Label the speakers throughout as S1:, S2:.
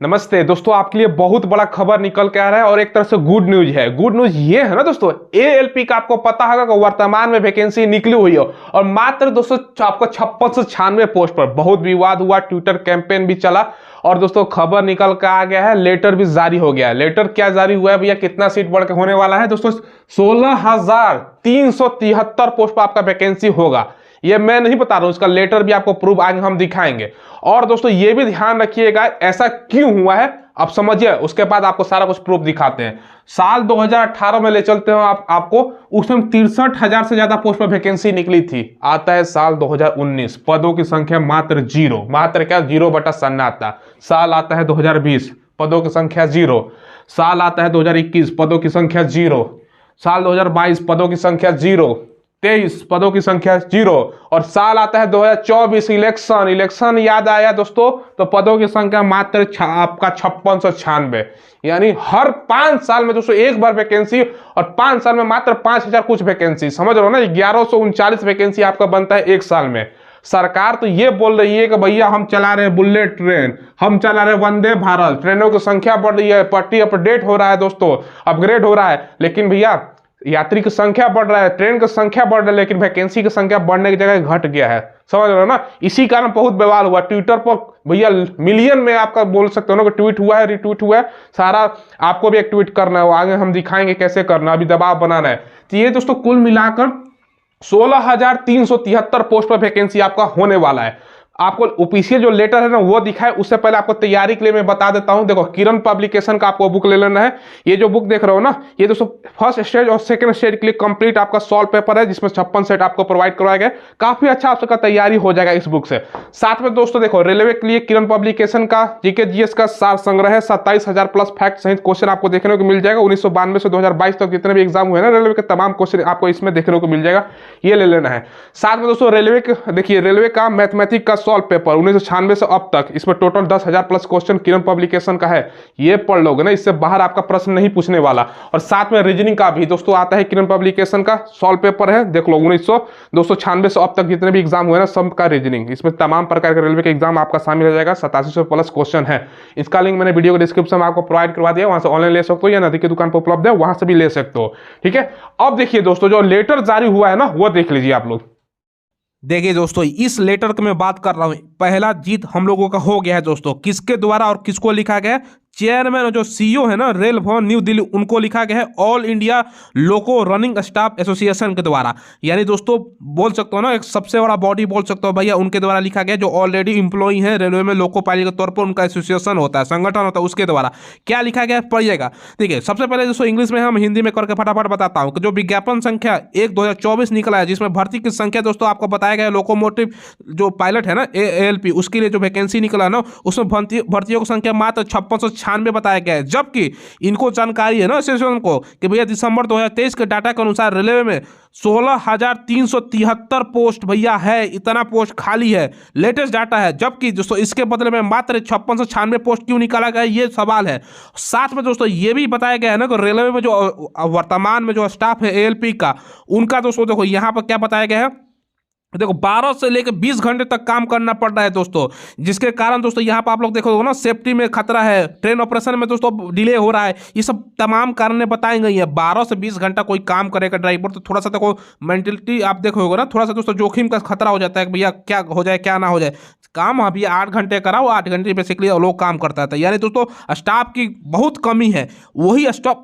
S1: नमस्ते दोस्तों, आपके लिए बहुत बड़ा खबर निकल के आ रहा है और एक तरह से गुड न्यूज है। गुड न्यूज ये है ना दोस्तों, एएलपी का आपको पता होगा कि वर्तमान में वैकेंसी निकली हुई है और मात्र दोस्तों आपको 5696 पोस्ट पर। बहुत विवाद हुआ, ट्विटर कैंपेन भी चला और दोस्तों खबर निकल के आ गया है, लेटर भी जारी हो गया है। लेटर क्या जारी हुआ है भैया, कितना सीट बढ़ के होने वाला है दोस्तों? 16,373 पोस्ट पर आपका वैकेंसी होगा। ये मैं नहीं बता रहा हूं, इसका लेटर भी आपको प्रूफ आगे हम दिखाएंगे। और दोस्तों ये भी ध्यान रखिएगा ऐसा क्यों हुआ है, आप समझिए, उसके बाद आपको सारा कुछ प्रूफ दिखाते हैं। साल 2018 में ले चलते हैं आपको, उसमें 63,000 से ज्यादा पोस्ट पर वैकेंसी निकली थी। आता है साल 2019, पदों की संख्या मात्र जीरो, मात्र क्या, 0/सन्नाटा। साल आता है 2020, पदों की संख्या जीरो। साल आता है 2021, पदों की संख्या जीरो। साल 2022, पदों की संख्या जीरो। 23, पदों की संख्या जीरो। और साल आता है 2024, इलेक्शन याद आया दोस्तों, तो पदों की संख्या मात्र आपका 5696। यानी हर 5 साल में दोस्तों एक बार वैकेंसी, और 5 साल में मात्र 5000 कुछ वैकेंसी। समझ रहे हो ना, 1139 वैकेंसी आपका बनता है एक साल में। सरकार तो ये बोल रही है कि भैया हम चला रहे हैं बुलेट ट्रेन, हम चला रहे हैं वंदे भारत, ट्रेनों की संख्या बढ़ रही है, पट्टी अपडेट हो रहा है दोस्तों, अपग्रेड हो रहा है। लेकिन भैया यात्री की संख्या बढ़ रहा है, ट्रेन की संख्या बढ़ रहा है, लेकिन वैकेंसी की संख्या बढ़ने की जगह घट गया है। समझ रहे हो ना, इसी कारण बहुत बवाल हुआ ट्विटर पर। भैया मिलियन में आपका बोल सकते हो ना कि ट्वीट हुआ है, रिट्वीट हुआ है सारा। आपको भी एक ट्वीट करना है, वो आगे हम दिखाएंगे कैसे करना, अभी दबाव बनाना है। तो ये दोस्तों कुल मिलाकर 16,373 पोस्ट पर वैकेंसी आपका होने वाला है। आपको ऑफिशियल जो लेटर है ना वो दिखाए, उससे पहले आपको तैयारी के लिए मैं बता देता हूं। देखो, किरण पब्लिकेशन का आपको बुक ले लेना है। ये जो बुक देख रहे हो ना, ये दोस्तों फर्स्ट स्टेज और सेकंड स्टेज के लिए कंप्लीट आपका सॉल्व पेपर है, जिसमें 56 सेट आपको प्रोवाइड करवाया गया। काफी अच्छा आपका तैयारी हो जाएगा इस बुक से। साथ में दोस्तों देखो, रेलवे के लिए किरण पब्लिकेशन का जीके जीएस का सार संग्रह है, 27,000 प्लस फैक्ट सहित क्वेश्चन आपको देखने को मिल जाएगा। 1992 से 2022 तक जितने भी एग्जाम हुए ना रेलवे के, तमाम क्वेश्चन आपको इसमें देखने को मिल जाएगा, ये ले लेना है। साथ में दोस्तों रेलवे के देखिए, रेलवे का मैथमेटिक्स का सॉल्व पेपर 1996 से अब तक, इसमें टोटल 10,000 प्लस क्वेश्चन किरण पब्लिकेशन का है। ये पढ़ लोगे ना, इससे बाहर आपका प्रश्न नहीं पूछने वाला। और साथ में रीजनिंग का भी दोस्तों आता है, किरण पब्लिकेशन का सॉल्व पेपर है, देख लो 296 से अब तक जितने भी एग्जाम हुए ना सब का रीजनिंग, इसमें तमाम प्रकार के रेलवे के एग्जाम आपका शामिल हो जाएगा। 8700 प्लस क्वेश्चन है। इसका लिंक मैंने वीडियो के डिस्क्रिप्शन में आपको प्रोवाइड करवा दिया, वहां से ऑनलाइन ले सकते हो या नदी की दुकान पर उपलब्ध है, वहां से भी ले सकते हो। ठीक है, अब देखिए दोस्तों जो लेटर जारी हुआ है ना वो देख लीजिए आप लोग।
S2: देखिए दोस्तों, इस लेटर की मैं बात कर रहा हूं, पहला जीत हम लोगों का हो गया है दोस्तों। किसके द्वारा और किसको लिखा गया है? चेयरमैन और जो सीईओ है ना रेल भवन न्यू दिल्ली, उनको लिखा गया है ऑल इंडिया लोको रनिंग स्टाफ एसोसिएशन के द्वारा। यानी दोस्तों बोल सकते हो ना, एक सबसे बड़ा बॉडी बोल सकते हो भैया, उनके द्वारा लिखा गया, जो ऑलरेडी इंप्लॉई है रेलवे में, लोको पायलट के तौर पर उनका एसोसिएशन होता है, संगठन होता है, उसके द्वारा क्या लिखा गया है पढ़िएगा। ठीक है, सबसे पहले दोस्तों इंग्लिश में हम हिंदी में करके फटाफट बताता हूँ कि जो विज्ञापन संख्या 1/2024 निकला है, जिसमें भर्ती की संख्या दोस्तों आपको बताया गया है, लोकोमोटिव जो पायलट है ना एएलपी, उसके लिए जो वैकेंसी निकला ना, उसमें भर्तियों की संख्या मात्र 5696 बताया गया है। जबकि इनको जानकारी है ना एसोसिएशन को कि भैया दिसंबर 2023 के डाटा के अनुसार रेलवे में 16,373 पोस्ट भैया है, इतना पोस्ट खाली है, लेटेस्ट डाटा है। जबकि दोस्तों इसके बदले में मात्र 5696 पोस्ट क्यों निकाला गया, ये सवाल है। साथ में दोस्तों ये भी बताया गया है ना कि रेलवे में जो वर्तमान में जो स्टाफ है एएलपी का, उनका दोस्तों देखो यहाँ पर क्या बताया गया है, देखो 12 से लेकर 20 घंटे तक काम करना पड़ रहा है दोस्तों, जिसके कारण दोस्तों यहाँ पर आप लोग देखोगे ना, सेफ्टी में खतरा है, ट्रेन ऑपरेशन में दोस्तों डिले हो रहा है, ये सब तमाम कारण बताई गई है। 12 से 20 घंटा कोई काम करेगा ड्राइवर, तो थोड़ा सा देखो मेंटलिटी आप देखोगे ना, थोड़ा सा दोस्तों जोखिम का खतरा हो जाता है कि भैया क्या हो जाए क्या ना हो जाए। काम अभी 8 घंटे कराओ, 8 घंटे बेसिकली लोग काम करता था। यानी दोस्तों स्टाफ की बहुत कमी है। वही स्टाफ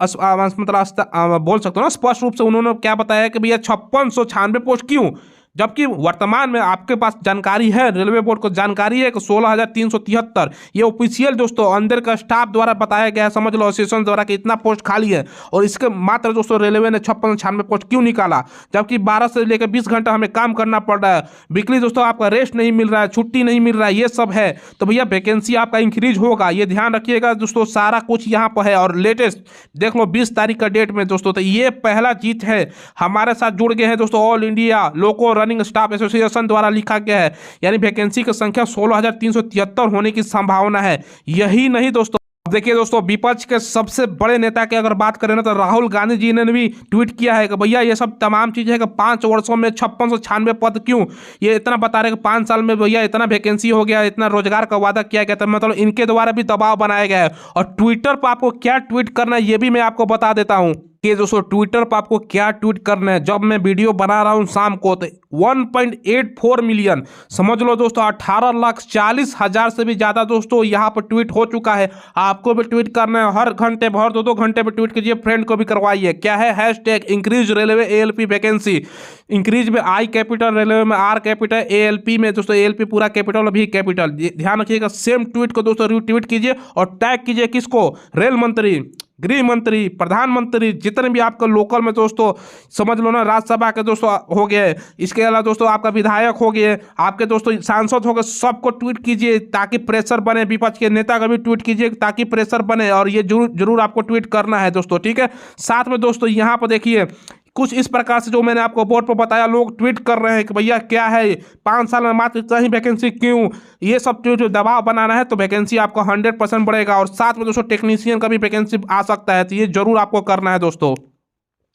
S2: मतलब बोल सकते हो ना, स्पष्ट रूप से उन्होंने क्या बताया कि भैया 5696 पोस्ट क्यों, जबकि वर्तमान में आपके पास जानकारी है, रेलवे बोर्ड को जानकारी है कि 16,373 ये ऑफिशियल दोस्तों अंदर का स्टाफ द्वारा बताया गया है, समझ लो एसोसिएशन द्वारा कि इतना पोस्ट खाली है। और इसके मात्र दोस्तों रेलवे ने 5696 पोस्ट क्यों निकाला, जबकि 12 से लेकर 20 घंटा हमें काम करना पड़ रहा है, वीकली दोस्तों आपका रेस्ट नहीं मिल रहा है, छुट्टी नहीं मिल रहा है, ये सब है। तो भैया वैकेंसी आपका इंक्रीज होगा, ये ध्यान रखिएगा दोस्तों, सारा कुछ यहाँ पर है। और लेटेस्ट देख लो 20 तारीख का डेट में दोस्तों, तो ये पहला जीत है। हमारे साथ जुड़ गए हैं दोस्तों ऑल इंडिया लोको रनिंग स्टाफ एसोसिएशन द्वारा लिखा गया है। यानी वैकेंसी की संख्या 16,373 होने की संभावना है। यही नहीं दोस्तों, देखिए दोस्तों, विपक्ष के सबसे बड़े नेता की अगर बात करें ना तो राहुल गांधी जी ने भी ट्वीट किया है कि भैया ये सब तमाम चीजें है कि 5 वर्षों में 5696 पद क्यों, ये इतना बता रहे कि 5 साल में भैया इतना वैकेंसी हो गया, इतना रोजगार का वादा किया गया था, मतलब इनके द्वारा भी दबाव बनाया गया है। और ट्विटर पर आपको क्या ट्वीट करना है ये भी मैं आपको बता देता हूँ कि दोस्तों ट्विटर पर आपको क्या ट्वीट करना है। जब मैं वीडियो बना रहा हूं शाम को तो 1.84 मिलियन, समझ लो दोस्तों 18,40,000 से भी ज्यादा दोस्तों यहां पर ट्वीट हो चुका है। आपको भी ट्वीट करना है, हर घंटे हर 2-2 घंटे पे ट्वीट कीजिए, फ्रेंड को भी करवाइए। क्या है hashtag increase railway ALP vacancy, increase में I कैपिटल, रेलवे में R कैपिटल, ALP में दोस्तों ALP पूरा कैपिटल और भी कैपिटल। ध्यान रखिएगा, सेम ट्वीट को दोस्तों रीट्वीट कीजिए और टैग कीजिए किसको, रेल मंत्री, गृह मंत्री, प्रधानमंत्री, जितने भी आपका लोकल में दोस्तों समझ लो ना, राज्यसभा के दोस्तों हो गए, इसके अलावा दोस्तों आपका विधायक हो गए, आपके दोस्तों सांसद हो गए, सबको ट्वीट कीजिए ताकि प्रेशर बने। विपक्ष के नेता का भी ट्वीट कीजिए ताकि प्रेशर बने, और ये जरूर आपको ट्वीट करना है दोस्तों, ठीक है। साथ में दोस्तों यहाँ पर देखिए कुछ इस प्रकार से जो मैंने आपको बोर्ड पर बताया, लोग ट्वीट कर रहे हैं कि भैया क्या है 5 साल में मात्र इतना ही वैकेंसी क्यों, ये सब जो दबाव बनाना है तो वैकेंसी आपको 100% बढ़ेगा। और साथ में दोस्तों टेक्नीशियन का भी वैकेंसी आ सकता है, तो ये जरूर आपको करना है दोस्तों।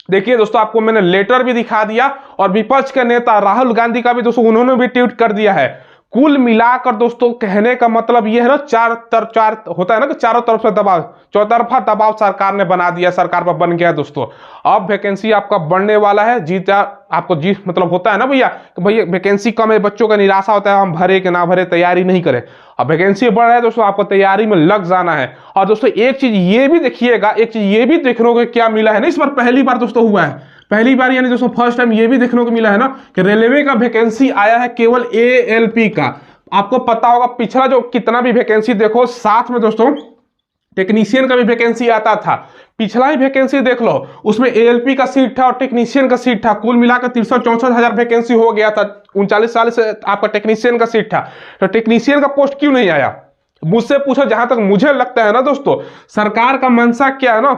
S1: देखिए दोस्तों, आपको मैंने लेटर भी दिखा दिया और विपक्ष के नेता राहुल गांधी का भी दोस्तों उन्होंने भी ट्वीट कर दिया है। कुल मिलाकर दोस्तों कहने का मतलब ये है ना, चार होता है ना कि चारों तरफ से दबाव, चौतरफा दबाव सरकार ने बना दिया, सरकार पर बन गया दोस्तों। अब वैकेंसी आपका बढ़ने वाला है, आपको मतलब होता है ना भैया कि भैया वैकेंसी कम है, बच्चों का निराशा होता है, हम भरे कि ना भरे, तैयारी नहीं करें। अब वैकेंसी बढ़ रहा है दोस्तों, आपको तैयारी में लग जाना है। और दोस्तों एक चीज ये भी देखिएगा, एक चीज ये भी देखने को क्या मिला है ना, इस बार पहली बार दोस्तों हुआ है, पहली बार यानी दोस्तों फर्स्ट टाइम ये भी देखने को मिला है ना कि रेलवे का वैकेंसी आया है केवल ALP का। आपको पता होगा पिछला जो कितना भी वैकेंसी देखो, साथ में दोस्तों टेक्नीशियन का भी वैकेंसी आता था। पिछला ही वैकेंसी देख लो, उसमें ALP का सीट था और टेक्नीशियन का सीट था, कुल मिलाकर 63-64 वैकेंसी हो गया था। 39 साल से आपका टेक्नीशियन का सीट था, तो टेक्नीशियन का पोस्ट क्यों नहीं आया? मुझसे पूछो, जहां तक मुझे लगता है ना दोस्तों, सरकार का मंशा क्या है ना,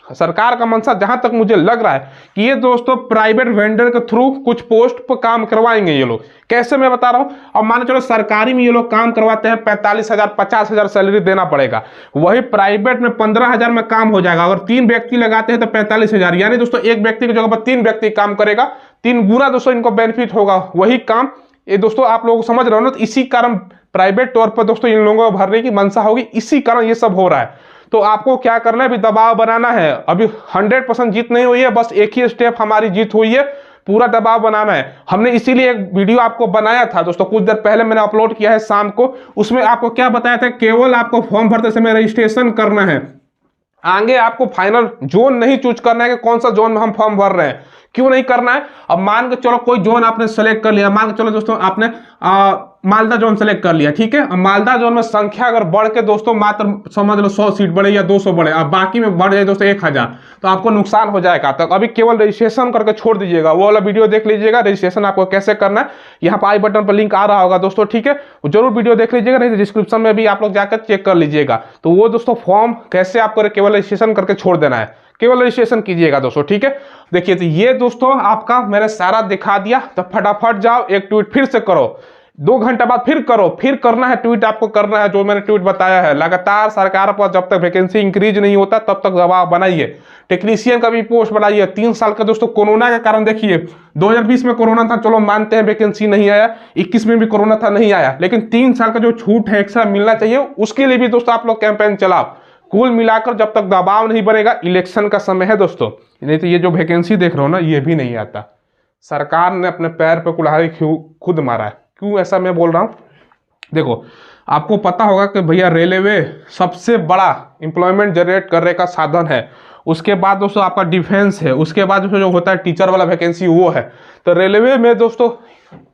S1: सरकार का मंशा जहां तक मुझे लग रहा है कि ये दोस्तों प्राइवेट वेंडर के थ्रू कुछ पोस्ट पर काम करवाएंगे ये लोग। कैसे मैं बता रहा हूं, अब मान चलो सरकारी में ये लोग काम करवाते हैं 45,000 50,000 सैलरी देना पड़ेगा, वही प्राइवेट में 15,000 में काम हो जाएगा। अगर 3 व्यक्ति लगाते हैं तो 45,000, यानी दोस्तों एक व्यक्ति की जगह पर 3 व्यक्ति काम करेगा, 3 गुना दोस्तों इनको बेनिफिट होगा। वही काम ये दोस्तों आप लोग समझ रहे हो ना, तो इसी कारण प्राइवेट तौर पर दोस्तों इन लोगों को भरने की मंशा होगी, इसी कारण ये सब हो रहा है। तो आपको क्या करना है, अभी दबाव बनाना है। अभी 100% जीत नहीं हुई है, बस एक ही स्टेप हमारी जीत हुई है, पूरा दबाव बनाना है। हमने इसीलिए एक वीडियो आपको बनाया था दोस्तों, कुछ देर पहले मैंने अपलोड किया है शाम को। उसमें आपको क्या बताया था, केवल आपको फॉर्म भरते समय रजिस्ट्रेशन करना है, आगे आपको फाइनल जोन नहीं चूज करना है कि कौन सा जोन में हम फॉर्म भर रहे हैं। क्यों नहीं करना है, अब मान के चलो कोई जोन आपने सेलेक्ट कर लिया, मान के चलो दोस्तों आपने मालदा जोन सेलेक्ट कर लिया, ठीक है। अब मालदा जोन में संख्या अगर बढ़ के दोस्तों मात्र समझ लो 100 सीट बढ़े या 200 बढ़े, अब बाकी में बढ़ जाए दोस्तों 1000, तो आपको नुकसान हो जाएगा। तो अभी केवल रजिस्ट्रेशन करके छोड़ दीजिएगा, वो वाला वीडियो देख लीजिएगा, रजिस्ट्रेशन आपको कैसे करना है, यहाँ पर आई बटन पर लिंक आ रहा होगा दोस्तों, ठीक है। जरूर वीडियो देख लीजिएगा, नहीं तो डिस्क्रिप्शन में भी आप लोग जाकर चेक कर लीजिएगा। तो वो दोस्तों फॉर्म कैसे आपको केवल रजिस्ट्रेशन करके छोड़ देना है, केवल रजिस्ट्रेशन कीजिएगा दोस्तों, ठीक है। देखिए तो ये दोस्तों आपका मैंने सारा दिखा दिया, तो फटाफट जाओ एक ट्वीट फिर से करो, 2 घंटे बाद फिर करो, फिर करना है ट्वीट, आपको करना है जो मैंने ट्वीट बताया है। लगातार सरकार पर जब तक वैकेंसी इंक्रीज नहीं होता तब तक दबाव बनाइए, टेक्नीशियन का भी पोस्ट बनाइए। 3 साल का दोस्तों कोरोना के कारण देखिए, 2020 में कोरोना था, चलो मानते हैं वैकेंसी नहीं आया, 21 में भी कोरोना था नहीं आया, लेकिन 3 साल का जो छूट है एक्स्ट्रा मिलना चाहिए, उसके लिए भी दोस्तों आप लोग कैंपेन चलाओ। कुल मिलाकर जब तक दबाव नहीं बढ़ेगा, इलेक्शन का समय है दोस्तों, नहीं तो ये जो वैकेंसी देख रहे हो ना, ये भी नहीं आता। सरकार ने अपने पैर पे कुल्हाड़ी खुद मारा है। क्यों ऐसा मैं बोल रहा हूँ, देखो आपको पता होगा कि भैया रेलवे सबसे बड़ा एम्प्लॉयमेंट जनरेट करने का साधन है, उसके बाद दोस्तों आपका डिफेंस है, उसके बाद दोस्तों जो होता है टीचर वाला वैकेंसी वो है। तो रेलवे में दोस्तों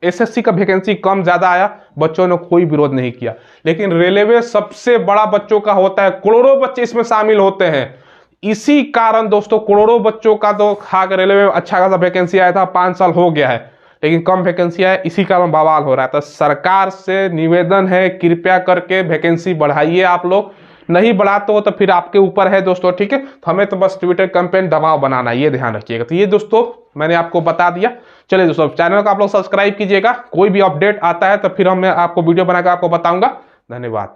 S1: SSC का वैकेंसी कम ज्यादा आया, बच्चों ने कोई विरोध नहीं किया, लेकिन रेलवे सबसे बड़ा बच्चों का होता है, करोड़ों बच्चे इसमें शामिल होते हैं। इसी कारण दोस्तों करोड़ों बच्चों का तो खाकर रेलवे में अच्छा खासा वैकेंसी आया था, 5 साल हो गया है, लेकिन कम वैकेंसी आया, इसी कारण बवाल हो रहा है। तो सरकार से निवेदन है, कृपया करके वैकेंसी बढ़ाइए। आप लोग नहीं बढ़ाते हो तो फिर आपके ऊपर है दोस्तों, ठीक है। तो हमें तो बस ट्विटर कैंपेन दबाव बनाना है, ये ध्यान रखिएगा। तो ये दोस्तों मैंने आपको बता दिया। चलिए दोस्तों चैनल को आप लोग सब्सक्राइब कीजिएगा, कोई भी अपडेट आता है तो फिर मैं आपको वीडियो बनाकर आपको बताऊंगा। धन्यवाद।